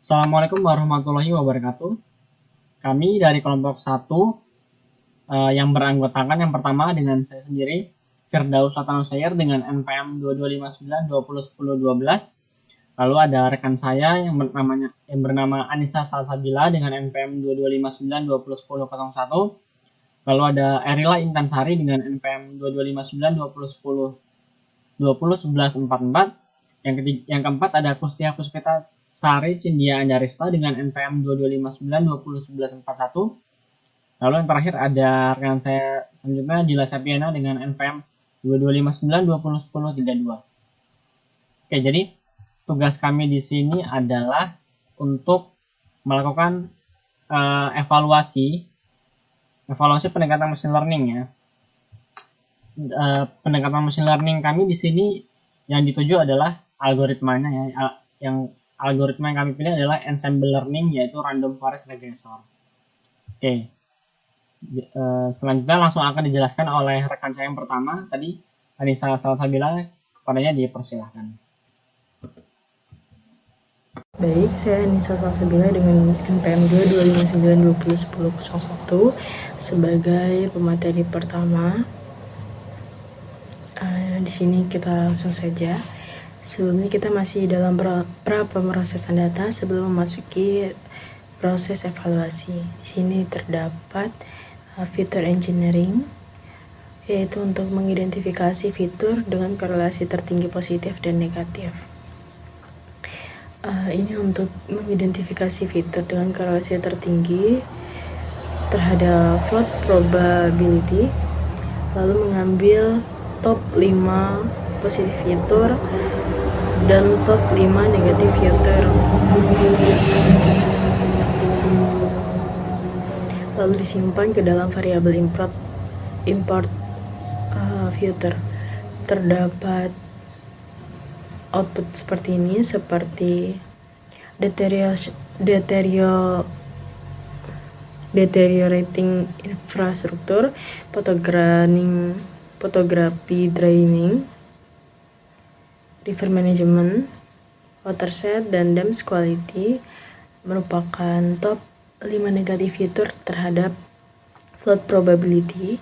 Assalamualaikum warahmatullahi wabarakatuh. Kami dari kelompok 1 yang beranggotakan yang pertama dengan saya sendiri, Firdaus Latanasair dengan NPM 2259201012. Lalu ada rekan saya yang bernama Anissa Salsabila dengan NPM 2259201001. Lalu ada Erila Intansari dengan NPM 225920101144. Yang keempat ada Kustia Puspita Sari Cindia Anjarista dengan NPM 2259201141. Lalu yang terakhir ada rekan saya selanjutnya Dila Sapiana dengan NPM 2259201032. Oke, jadi tugas kami di sini adalah untuk melakukan evaluasi pendekatan machine learning ya. Pendekatan machine learning kami di sini yang dituju adalah algoritmanya ya. Yang algoritma yang kami pilih adalah ensemble learning, yaitu random forest regressor. Oke. Selanjutnya langsung akan dijelaskan oleh rekan saya yang pertama tadi, Anissa Salsabila. Kepadanya dipersilahkan. Baik, saya Anissa Salsabila dengan NPM 2259201001 sebagai pemateri pertama. Di sini kita langsung saja. Sebelumnya kita masih dalam pemrosesan data sebelum memasuki proses evaluasi. Di sini terdapat fitur engineering, yaitu untuk mengidentifikasi fitur dengan korelasi tertinggi positif dan negatif. Ini untuk mengidentifikasi fitur dengan korelasi tertinggi terhadap float probability, lalu mengambil top 5 positif fitur dan top 5 negatif fitur, lalu disimpan ke dalam variabel import fitur. Terdapat output seperti ini, seperti deteriorating infrastruktur, photography draining, river management, watershed, dan dams quality merupakan top 5 negatif fitur terhadap float probability.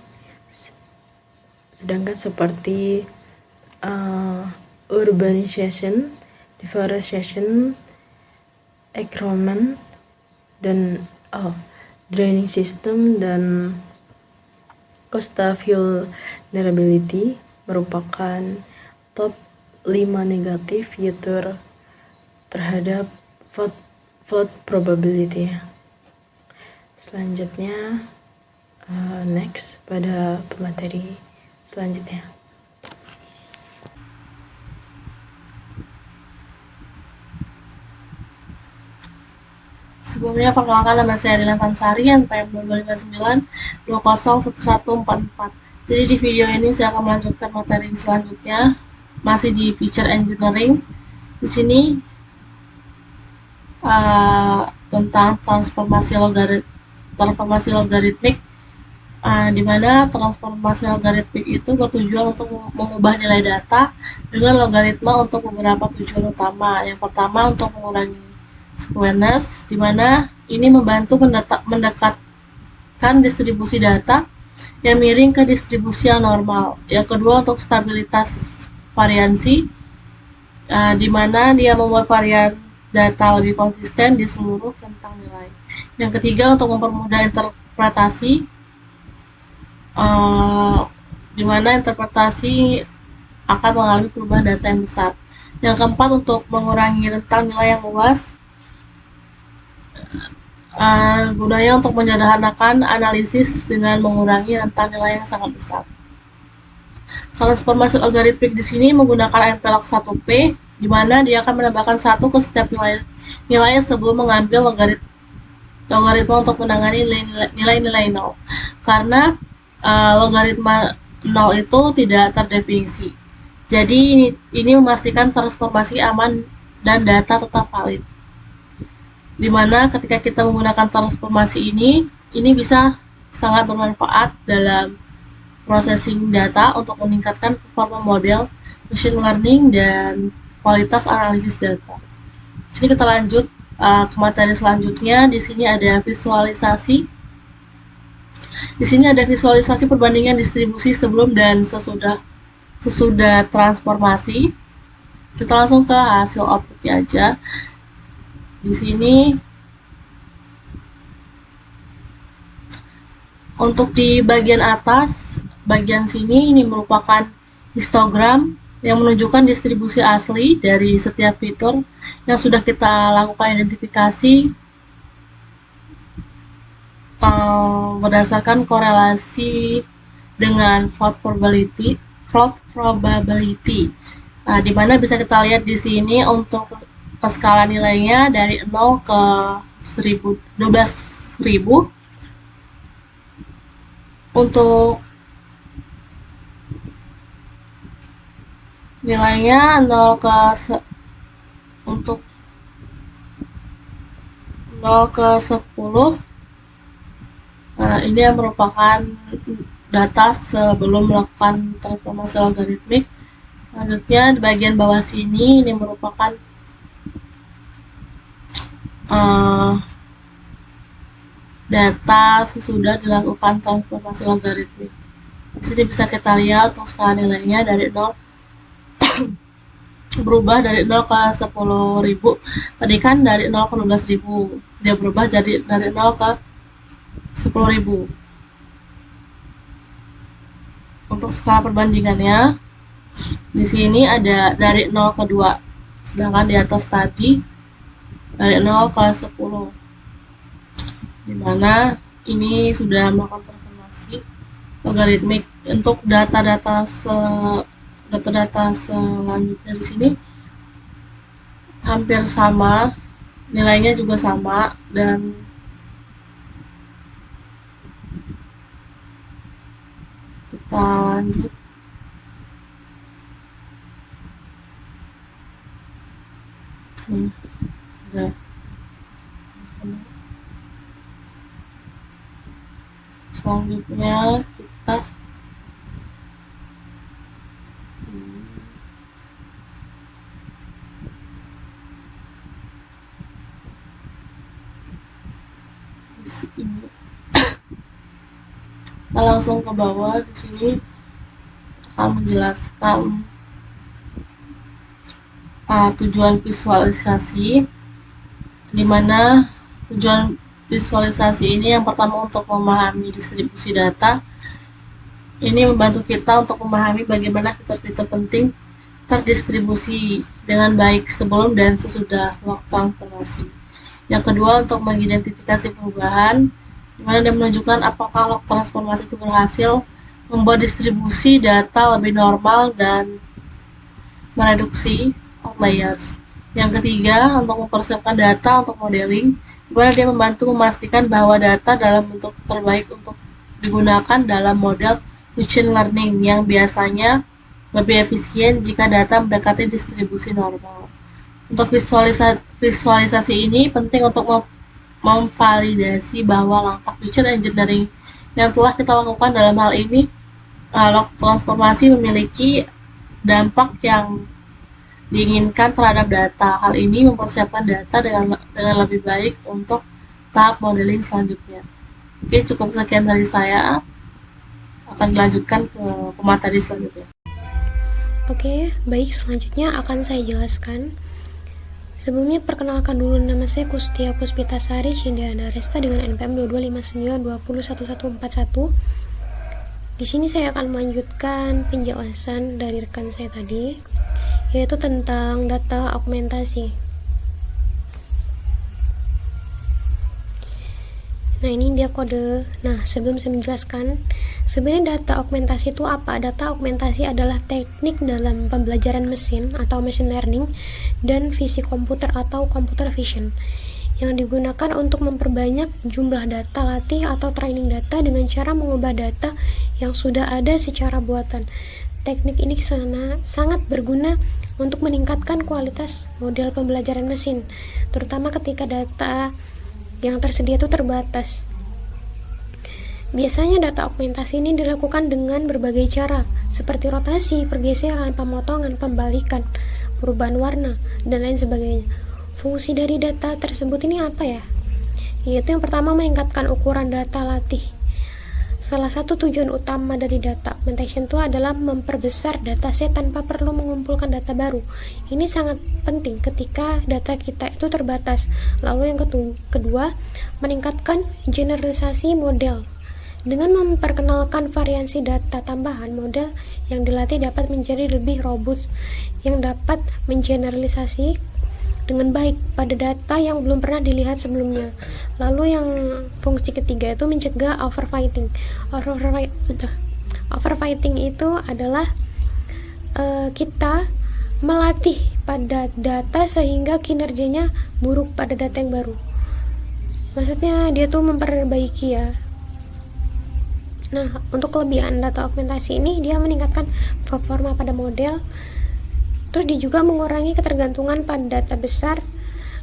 Sedangkan seperti urbanization, deforestation, encroachment, dan draining system dan coastal vulnerability merupakan top 5 negatif fitur terhadap float probability. Selanjutnya next pada pemateri selanjutnya. Sebelumnya perkenalkan, nama saya Erila Intansari, NPM 2259201144. Jadi di video ini saya akan melanjutkan materi selanjutnya, masih di feature engineering. Di sini tentang transformasi logaritmik, di mana transformasi logaritmik itu bertujuan untuk mengubah nilai data dengan logaritma untuk beberapa tujuan utama. Yang pertama, untuk mengurangi skewness, di mana ini membantu mendekatkan distribusi data yang miring ke distribusi yang normal. Yang kedua, untuk stabilitas variansi, di mana dia membuat varian data lebih konsisten di seluruh rentang nilai. Yang ketiga, untuk mempermudah interpretasi, di mana interpretasi akan mengalami perubahan data yang besar. Yang keempat, untuk mengurangi rentang nilai yang luas, gunanya untuk menyederhanakan analisis dengan mengurangi rentang nilai yang sangat besar. Transformasi logaritmik di sini menggunakan nplog 1p, di mana dia akan menambahkan 1 ke setiap nilai sebelum mengambil logaritma untuk menangani nilai-nilai 0. Karena logaritma 0 itu tidak terdefinisi. Jadi ini memastikan transformasi aman dan data tetap valid. Dimana ketika kita menggunakan transformasi ini bisa sangat bermanfaat dalam processing data untuk meningkatkan performa model machine learning dan kualitas analisis data. Jadi kita lanjut ke materi selanjutnya. Di sini ada visualisasi. Di sini ada visualisasi perbandingan distribusi sebelum dan sesudah transformasi. Kita langsung ke hasil outputnya aja. Di sini untuk di bagian atas, bagian sini ini merupakan histogram yang menunjukkan distribusi asli dari setiap fitur yang sudah kita lakukan identifikasi berdasarkan korelasi dengan vote probability. Di mana bisa kita lihat di sini untuk skala nilainya dari 0 ke 12.000. Untuk nilainya 0 ke 10. Ini yang merupakan data sebelum melakukan transformasi logaritmik. Selanjutnya di bagian bawah sini ini merupakan data sesudah dilakukan transformasi logaritmik. Di sini bisa kita lihat untuk skala nilainya dari 0 berubah dari 0 ke 10.000. Tadi kan dari 0 ke 12.000. Dia berubah jadi dari 0 ke 10.000. Untuk skala perbandingannya di sini ada dari 0 ke 2. Sedangkan di atas tadi dari 0 ke 10. Dimana ini sudah melakukan transformasi logaritmik. Untuk data-data selanjutnya di sini hampir sama, nilainya juga sama, dan kita lanjut. Sudah. Selanjutnya kita ini kita langsung ke bawah. Di sini akan menjelaskan tujuan visualisasi, di mana tujuan visualisasi ini yang pertama untuk memahami distribusi data. Ini membantu kita untuk memahami bagaimana fitur-fitur penting terdistribusi dengan baik sebelum dan sesudah log transformasi. Yang kedua, untuk mengidentifikasi perubahan, di mana dia menunjukkan apakah log transformasi itu berhasil membuat distribusi data lebih normal dan mereduksi outliers. Yang ketiga, untuk mempersiapkan data untuk modeling, di mana dia membantu memastikan bahwa data dalam bentuk terbaik untuk digunakan dalam model machine learning yang biasanya lebih efisien jika data mendekati distribusi normal. Untuk visualisasi ini penting untuk memvalidasi bahwa langkah feature engineering yang telah kita lakukan dalam hal ini, log transformasi memiliki dampak yang diinginkan terhadap data. Hal ini mempersiapkan data dengan lebih baik untuk tahap modeling selanjutnya. Oke, cukup sekian dari saya. Akan dilanjutkan ke pemateri selanjutnya. Oke, baik, selanjutnya akan saya jelaskan. Sebelumnya perkenalkan dulu, nama saya Kustia Puspitasari Cindyana Resta dengan NPM 2259201141. Di sini saya akan melanjutkan penjelasan dari rekan saya tadi, yaitu tentang data augmentasi. Nah, ini dia kode. Nah, sebelum saya menjelaskan, sebenarnya data augmentasi itu apa? Data augmentasi adalah teknik dalam pembelajaran mesin atau machine learning dan visi komputer atau computer vision yang digunakan untuk memperbanyak jumlah data latih atau training data dengan cara mengubah data yang sudah ada secara buatan. Teknik ini sangat berguna untuk meningkatkan kualitas model pembelajaran mesin, terutama ketika data yang tersedia itu terbatas. Biasanya data augmentasi ini dilakukan dengan berbagai cara, seperti rotasi, pergeseran, pemotongan, pembalikan, perubahan warna, dan lain sebagainya. Fungsi dari data tersebut ini apa ya? Yaitu yang pertama, meningkatkan ukuran data latih. Salah satu tujuan utama dari data augmentation itu adalah memperbesar dataset tanpa perlu mengumpulkan data baru. Ini sangat penting ketika data kita itu terbatas. Lalu yang kedua, meningkatkan generalisasi model. Dengan memperkenalkan variasi data tambahan, model yang dilatih dapat menjadi lebih robust, yang dapat mengeneralisasi dengan baik pada data yang belum pernah dilihat sebelumnya. Lalu yang fungsi ketiga itu mencegah overfitting. Overfitting itu adalah kita melatih pada data sehingga kinerjanya buruk pada data yang baru. Maksudnya dia tuh memperbaiki ya. Nah, untuk kelebihan data augmentasi ini, dia meningkatkan performa pada model. Terus dia juga mengurangi ketergantungan pada data besar,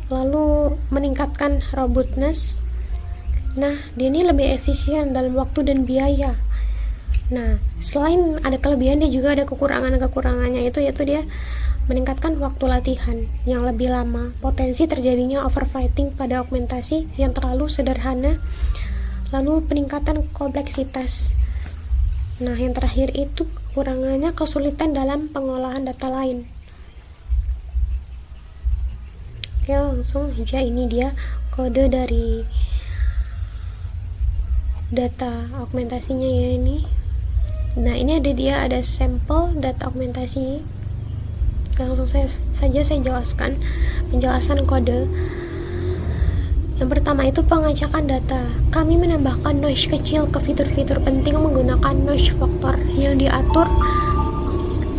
lalu meningkatkan robustness. Nah, dia ini lebih efisien dalam waktu dan biaya. Nah, selain ada kelebihan, dia juga ada kekurangannya, yaitu dia meningkatkan waktu latihan yang lebih lama, potensi terjadinya overfitting pada augmentasi yang terlalu sederhana, lalu peningkatan kompleksitas. Nah, yang terakhir itu kekurangannya kesulitan dalam pengolahan data lain. Oke, langsung aja, ini dia kode dari data augmentasinya ya ini. Nah, ini ada sampel data augmentasi. Langsung saja saya jelaskan penjelasan kode. Yang pertama itu pengacakan data. Kami menambahkan noise kecil ke fitur-fitur penting menggunakan noise factor yang diatur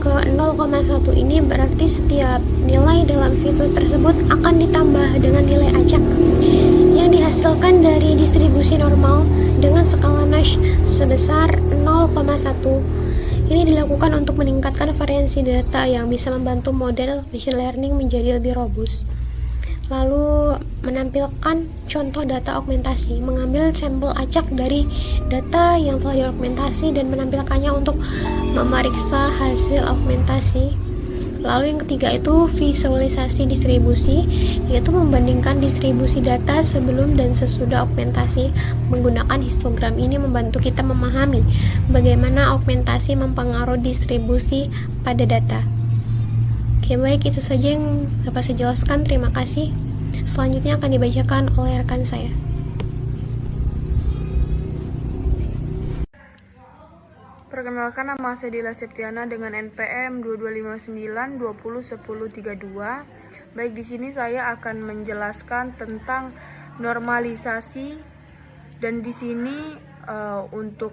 ke 0,1. Ini berarti setiap nilai dalam fitur tersebut akan ditambah dengan nilai acak yang dihasilkan dari distribusi normal dengan skala noise sebesar 0,1. Ini dilakukan untuk meningkatkan variasi data yang bisa membantu model machine learning menjadi lebih robust. Lalu menampilkan contoh data augmentasi, mengambil sampel acak dari data yang telah diaugmentasi dan menampilkannya untuk memeriksa hasil augmentasi. Lalu yang ketiga itu visualisasi distribusi, yaitu membandingkan distribusi data sebelum dan sesudah augmentasi. Menggunakan histogram ini membantu kita memahami bagaimana augmentasi mempengaruhi distribusi pada data. Oke, baik, itu saja yang dapat saya jelaskan. Terima kasih. Selanjutnya akan dibacakan oleh rekan saya. Perkenalkan, nama saya Dila Septiana dengan NPM 2259201032. Baik, di sini saya akan menjelaskan tentang normalisasi, dan di sini untuk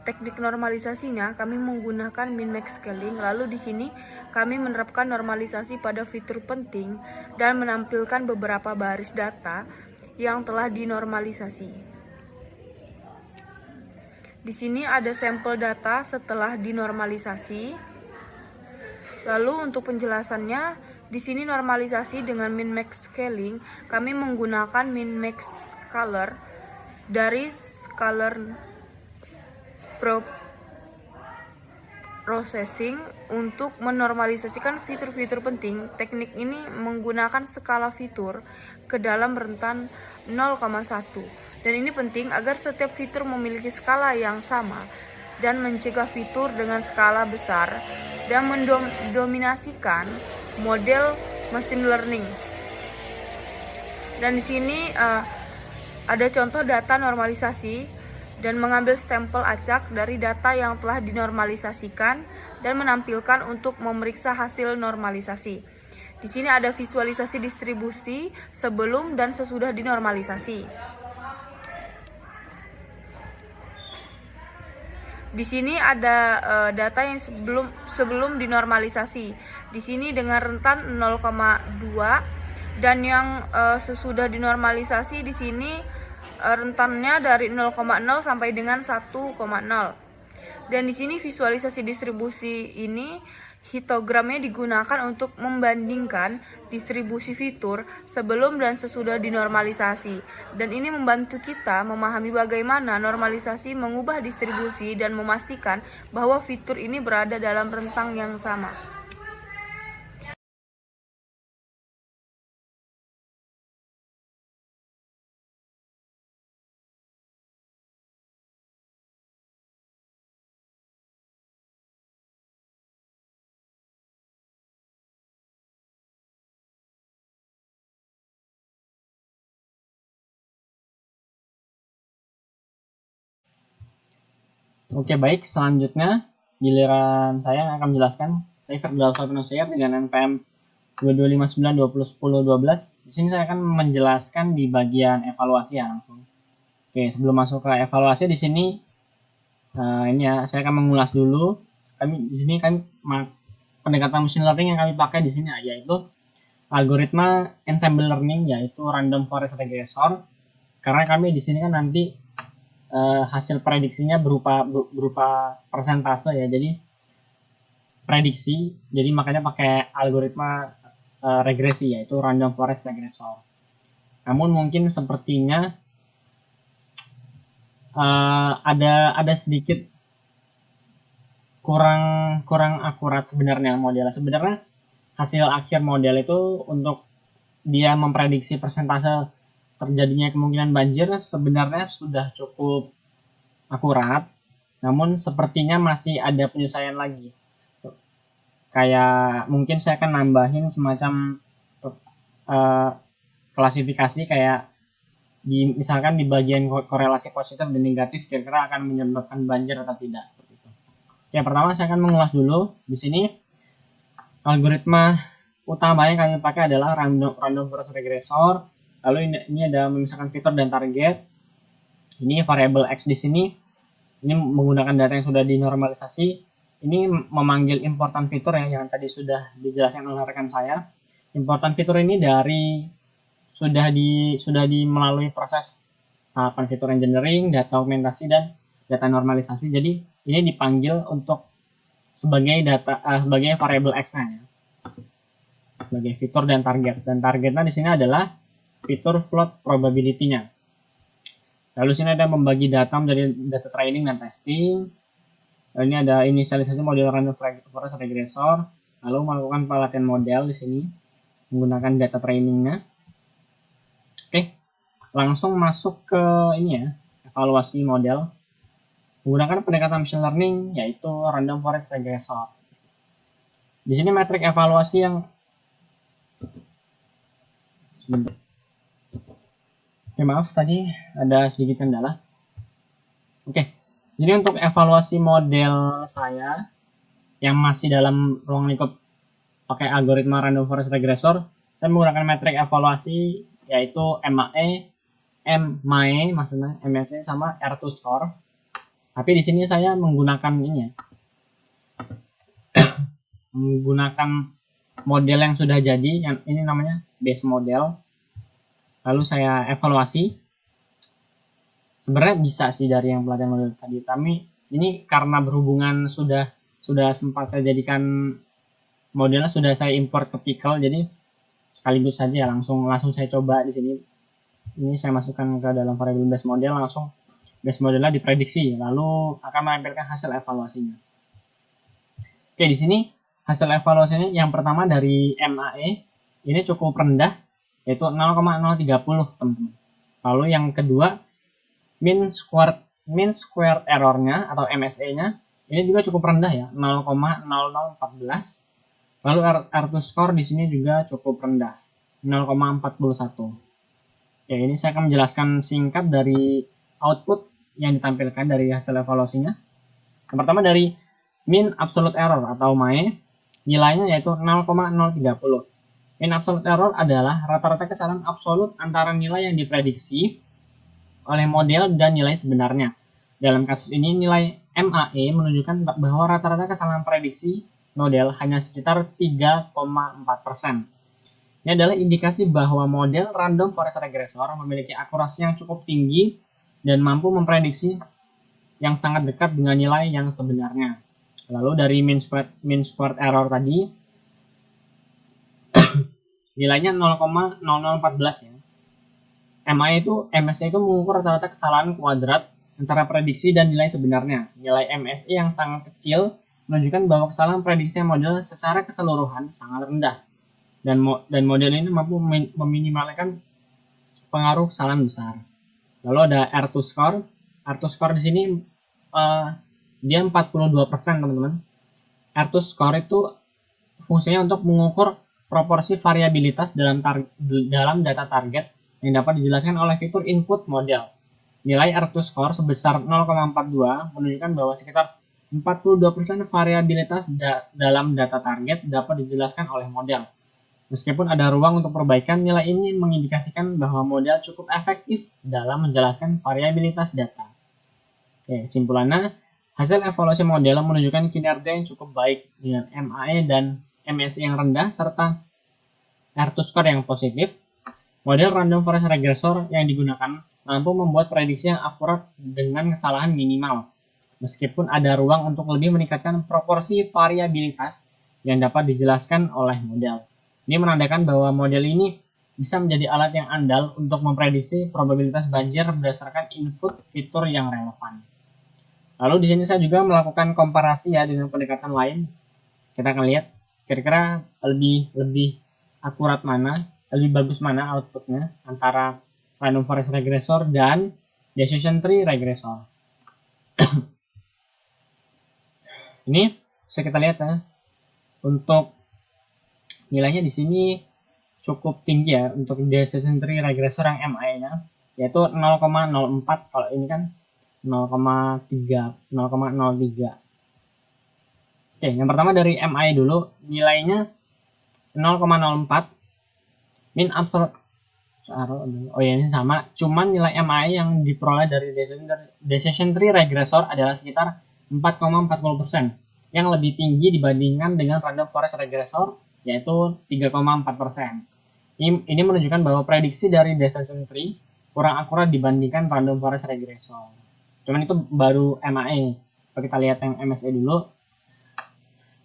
teknik normalisasinya kami menggunakan min-max scaling. Lalu di sini kami menerapkan normalisasi pada fitur penting dan menampilkan beberapa baris data yang telah dinormalisasi. Di sini ada sampel data setelah dinormalisasi. Lalu untuk penjelasannya, di sini normalisasi dengan min-max scaling kami menggunakan min-max color dari Color processing untuk menormalisasikan fitur-fitur penting. Teknik ini menggunakan skala fitur ke dalam rentan 0,1. Dan ini penting agar setiap fitur memiliki skala yang sama dan mencegah fitur dengan skala besar dan mendominasikan model machine learning. Dan di sini ada contoh data normalisasi dan mengambil stempel acak dari data yang telah dinormalisasikan dan menampilkan untuk memeriksa hasil normalisasi. Di sini ada visualisasi distribusi sebelum dan sesudah dinormalisasi. Di sini ada data yang sebelum dinormalisasi. Di sini dengan rentan 0,2. Dan yang sesudah dinormalisasi di sini rentannya dari 0,0 sampai dengan 1,0. Dan di sini visualisasi distribusi ini histogramnya digunakan untuk membandingkan distribusi fitur sebelum dan sesudah dinormalisasi. Dan ini membantu kita memahami bagaimana normalisasi mengubah distribusi dan memastikan bahwa fitur ini berada dalam rentang yang sama. Oke, baik, selanjutnya giliran saya yang akan menjelaskan Revert Dalam Software Share dengan NPM 2259 2010 12. Di sini saya akan menjelaskan di bagian evaluasi ya langsung. Oke, sebelum masuk ke evaluasi di sini ini ya, saya akan mengulas dulu. Di sini pendekatan machine learning yang kami pakai di sini yaitu algoritma ensemble learning, yaitu random forest regressor. Karena kami di sini kan nanti hasil prediksinya berupa persentase ya, jadi prediksi, jadi makanya pakai algoritma regresi, yaitu random forest regressor. Namun mungkin sepertinya ada sedikit kurang akurat sebenarnya modelnya. Sebenarnya hasil akhir model itu untuk dia memprediksi persentase terjadinya kemungkinan banjir sebenarnya sudah cukup akurat, namun sepertinya masih ada penyesuaian lagi. Kayak mungkin saya akan nambahin semacam klasifikasi kayak misalkan di bagian korelasi positif dan negatif kira-kira akan menyebabkan banjir atau tidak. Seperti itu. Yang pertama saya akan mengulas dulu. Di sini algoritma utama yang kami pakai adalah random forest regressor. Lalu ini ada memisahkan fitur dan target. Ini variabel X di sini. Ini menggunakan data yang sudah dinormalisasi. Ini memanggil important fitur yang tadi sudah dijelaskan oleh rekan saya. Important fitur ini sudah melalui proses tahapan fitur engineering, data augmentasi dan data normalisasi. Jadi ini dipanggil untuk sebagai variabel X-nya ya. Sebagai fitur dan target. Dan targetnya di sini adalah fitur float probability-nya. Lalu sini ada membagi data menjadi data training dan testing. Lalu ini ada inisialisasi model random forest regressor. Lalu melakukan pelatihan model di sini menggunakan data trainingnya. Oke, langsung masuk ke ini ya, evaluasi model menggunakan pendekatan machine learning yaitu random forest regressor. Di sini metrik evaluasi yang sebentar. Oke, maaf tadi ada sedikit kendala. Oke, jadi untuk evaluasi model saya yang masih dalam ruang lingkup pakai algoritma random forest regressor, saya menggunakan metrik evaluasi yaitu MAE maksudnya MSE sama R2 score. Tapi di sini saya menggunakan ini ya. Menggunakan model yang sudah jadi, yang ini namanya base model. Lalu saya evaluasi. Sebenarnya bisa sih dari yang pelatihan model tadi, tapi ini karena berhubungan sudah sempat saya jadikan modelnya, sudah saya import ke Pickle, jadi sekaligus saja langsung saya coba di sini. Ini saya masukkan ke dalam variabel base model, langsung base modelnya diprediksi, lalu akan menampilkan hasil evaluasinya. Oke, di sini hasil evaluasinya yang pertama dari MAE ini cukup rendah, yaitu 0,030 teman-teman. Lalu yang kedua mean squared error-nya atau MSE-nya ini juga cukup rendah ya, 0,0014. Lalu R2 score di sini juga cukup rendah, 0,41. Oke, ini saya akan menjelaskan singkat dari output yang ditampilkan dari hasil evaluasinya. Yang pertama dari mean absolute error atau MAE, nilainya yaitu 0,030. Mean absolute error adalah rata-rata kesalahan absolut antara nilai yang diprediksi oleh model dan nilai sebenarnya. Dalam kasus ini nilai MAE menunjukkan bahwa rata-rata kesalahan prediksi model hanya sekitar 3,4%. Ini adalah indikasi bahwa model random forest regressor memiliki akurasi yang cukup tinggi dan mampu memprediksi yang sangat dekat dengan nilai yang sebenarnya. Lalu dari mean squared error tadi nilainya 0,0014 ya. MSE itu mengukur rata-rata kesalahan kuadrat antara prediksi dan nilai sebenarnya. Nilai MSE yang sangat kecil menunjukkan bahwa kesalahan prediksi model secara keseluruhan sangat rendah. Dan model ini mampu meminimalkan pengaruh kesalahan besar. Lalu ada R2 score. R2 score di sini dia 42% teman-teman. R2 score itu fungsinya untuk mengukur proporsi variabilitas dalam data target yang dapat dijelaskan oleh fitur input model. Nilai R2 score sebesar 0,42 menunjukkan bahwa sekitar 42% variabilitas dalam data target dapat dijelaskan oleh model. Meskipun ada ruang untuk perbaikan, nilai ini mengindikasikan bahwa model cukup efektif dalam menjelaskan variabilitas data. Oke, kesimpulannya, hasil evaluasi model menunjukkan kinerja yang cukup baik dengan MAE dan MSE yang rendah serta R2 score yang positif. Model random forest regressor yang digunakan mampu membuat prediksi yang akurat dengan kesalahan minimal, meskipun ada ruang untuk lebih meningkatkan proporsi variabilitas yang dapat dijelaskan oleh model. Ini menandakan bahwa model ini bisa menjadi alat yang andal untuk memprediksi probabilitas banjir berdasarkan input fitur yang relevan. Lalu di sini saya juga melakukan komparasi ya dengan pendekatan lain. Kita akan lihat kira-kira lebih akurat mana, lebih bagus mana outputnya antara random forest regressor dan decision tree regressor. Ini bisa kita lihat ya, untuk nilainya di sini cukup tinggi ya untuk decision tree regressor yang MI-nya, yaitu 0,04. Kalau ini kan 0,03. Oke, yang pertama dari MI dulu, nilainya 0,04. Min absolute, oh ya ini sama, cuman nilai MI yang diperoleh dari decision tree regressor adalah sekitar 4,40%, yang lebih tinggi dibandingkan dengan random forest regressor, yaitu 3,4%. Ini menunjukkan bahwa prediksi dari decision tree kurang akurat dibandingkan random forest regressor. Cuman itu baru MAE. Kalau kita lihat yang MSE dulu,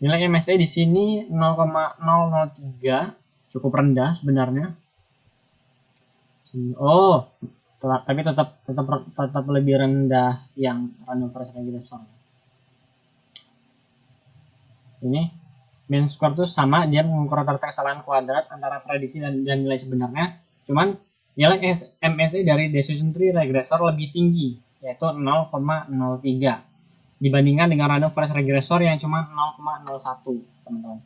nilai MSE di sini 0,003, cukup rendah sebenarnya. Oh, tapi tetap lebih rendah yang random forest regressor. Ini mean score itu sama, dia mengukur rata-rata kesalahan kuadrat antara prediksi dan nilai sebenarnya. Cuman nilai MSE dari decision tree regressor lebih tinggi, yaitu 0,03 dibandingkan dengan random forest regressor yang cuma 0,01, teman-teman.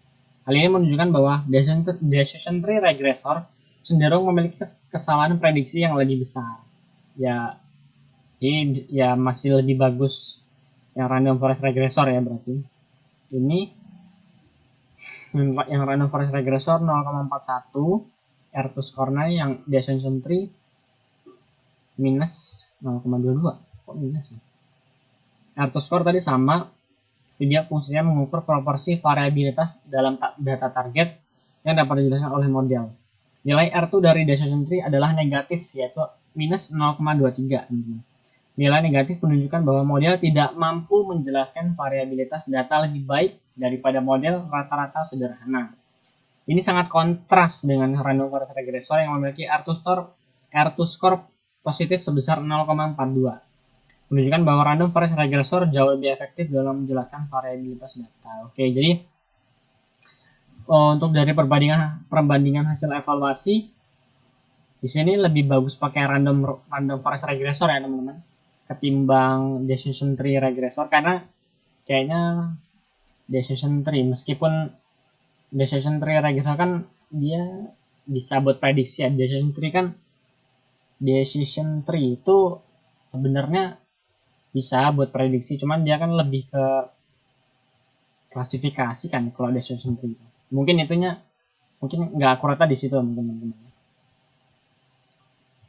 Hal ini menunjukkan bahwa decision tree regressor cenderung memiliki kesalahan prediksi yang lebih besar. Ya, ini ya masih lebih bagus yang random forest regressor ya berarti. Ini yang random forest regressor 0,41, R2 score-nya yang decision tree minus 0,22. Kok minus ya? R2 score tadi sama, dia fungsinya mengukur proporsi variabilitas dalam data target yang dapat dijelaskan oleh model. Nilai R2 dari decision tree adalah negatif, yaitu minus 0,23. Nilai negatif menunjukkan bahwa model tidak mampu menjelaskan variabilitas data lebih baik daripada model rata-rata sederhana. Ini sangat kontras dengan random forest regressor yang memiliki R2 score positif sebesar 0,42. Menunjukkan bahwa random forest regressor jauh lebih efektif dalam menjelaskan variabilitas data. Oke, jadi untuk dari perbandingan hasil evaluasi, di sini lebih bagus pakai random forest regressor ya teman-teman, ketimbang decision tree regressor, karena kayaknya decision tree, meskipun decision tree regressor kan dia bisa buat prediksi ya, decision tree itu sebenarnya bisa buat prediksi, cuman dia kan lebih ke klasifikasi kan kalau decision tree. Mungkin nggak akuratnya di situ teman-teman.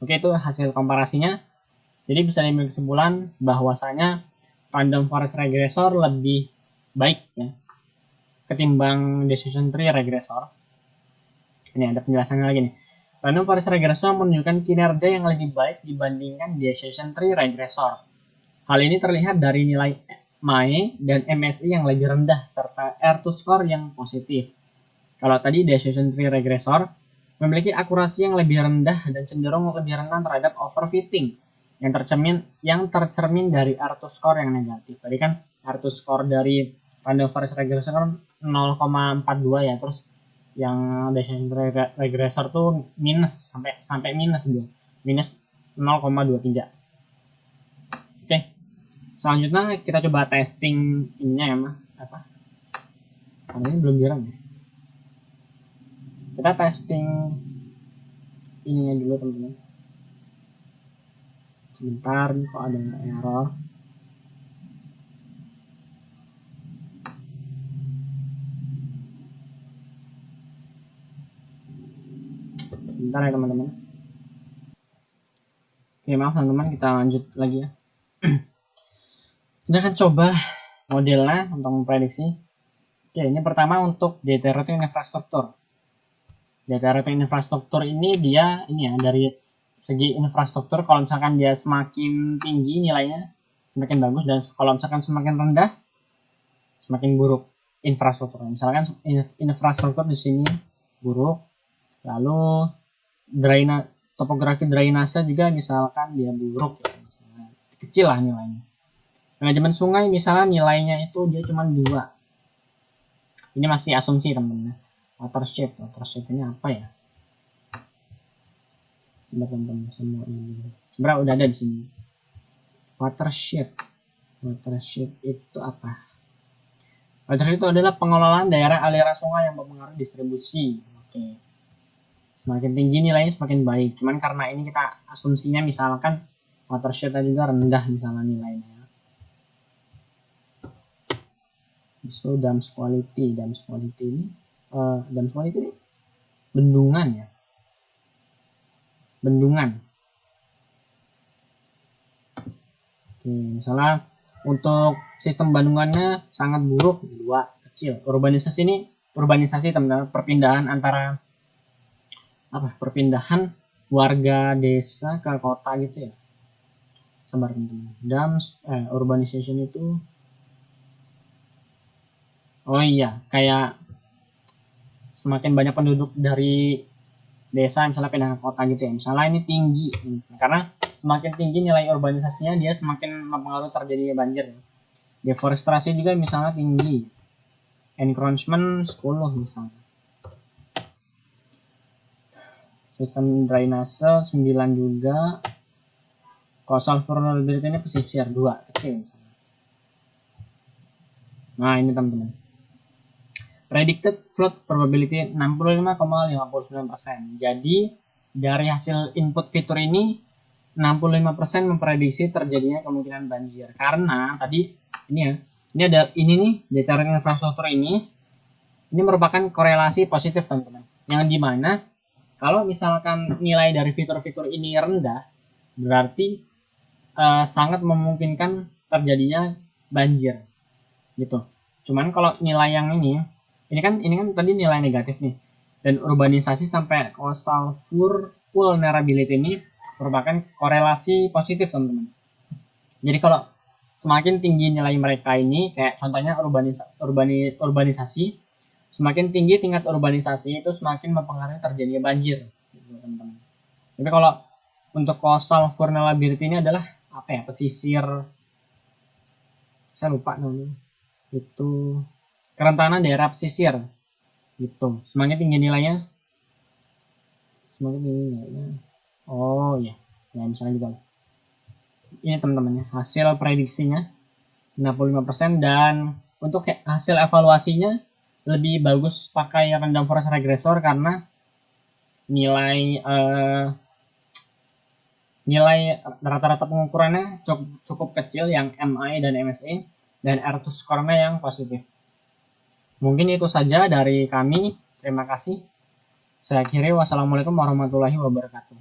Oke, itu hasil komparasinya. Jadi bisa diambil kesimpulan bahwasanya random forest regressor lebih baik ya ketimbang decision tree regressor. Ini ada penjelasannya lagi nih. Random forest regressor menunjukkan kinerja yang lebih baik dibandingkan decision tree regressor. Hal ini terlihat dari nilai MAE dan MSE yang lebih rendah serta R2 score yang positif. Kalau tadi decision tree regressor memiliki akurasi yang lebih rendah dan cenderung lebih rentan terhadap overfitting yang tercermin dari R2 score yang negatif. Tadi kan R2 score dari random forest regressor 0,42 ya, terus yang decision tree regressor tuh minus sampai minus dia, minus 0,23. Oke, selanjutnya kita coba testing ininya ya mah apa? Karena ini belum dirun ya. Kita testing ininya dulu teman-teman. Sebentar nih kok ada error. Sebentar ya teman-teman. Oke, maaf teman-teman, kita lanjut lagi ya. Kita akan coba modelnya untuk memprediksi. Oke, ini pertama untuk data routing infrastruktur. Data routing infrastruktur ini dia ini ya, dari segi infrastruktur, kalau misalkan dia semakin tinggi nilainya semakin bagus, dan kalau misalkan semakin rendah semakin buruk infrastruktur. Misalkan infrastruktur di sini buruk, lalu topografi drainase juga misalkan dia buruk ya, misalnya kecil lah nilainya. Manajemen sungai misalnya nilainya itu dia cuma 2. Ini masih asumsi teman-teman. Watershed ini apa ya? Teman-teman semua ini sebenarnya udah ada di sini. Watershed itu apa? Watershed itu adalah pengelolaan daerah aliran sungai yang mempengaruhi distribusi. Oke. Semakin tinggi nilainya semakin baik. Cuman karena ini kita asumsinya misalkan watershed juga rendah misalnya nilainya. So dams quality ini bendungan ya. Bendungan. Oke, misalnya untuk sistem bendungannya sangat buruk, 2, kecil. Urbanisasi teman-teman, perpindahan antara perpindahan warga desa ke kota gitu ya. Sabar teman-teman. Urbanization itu kayak semakin banyak penduduk dari desa misalnya pindah ke kota gitu ya. Misalnya ini tinggi, karena semakin tinggi nilai urbanisasinya dia semakin mempengaruhi terjadinya banjir. Deforestasi juga misalnya tinggi. Encroachment 10 misalnya. Sistem drainase 9 juga. Coastal vulnerability ini pesisir 2, kecil misalnya. Nah ini teman-teman. Predicted flood probability 65,59%. Jadi dari hasil input fitur ini 65% memprediksi terjadinya kemungkinan banjir. Karena tadi ini nih data infrastruktur ini merupakan korelasi positif teman-teman. Yang dimana kalau misalkan nilai dari fitur-fitur ini rendah, berarti sangat memungkinkan terjadinya banjir. Gitu. Cuman kalau nilai yang ini kan tadi nilai negatif nih, dan urbanisasi sampai coastal vulnerability ini merupakan korelasi positif teman-teman. Jadi kalau semakin tinggi nilai mereka ini, kayak contohnya urbanisasi, semakin tinggi tingkat urbanisasi itu semakin mempengaruhi terjadinya banjir, gitu, teman-teman. Tapi kalau untuk coastal vulnerability ini adalah pesisir, saya lupa namanya, itu kerentanan daerah pesisir gitu. Semakin tinggi nilainya misalnya gitu. Ini teman-teman ya, hasil prediksinya 65%, dan untuk hasil evaluasinya lebih bagus pakai random forest regressor karena nilai rata-rata pengukurannya cukup kecil, yang MI dan MSE, dan R2 score-nya yang positif. Mungkin itu saja dari kami. Terima kasih. Saya akhiri. Wassalamualaikum warahmatullahi wabarakatuh.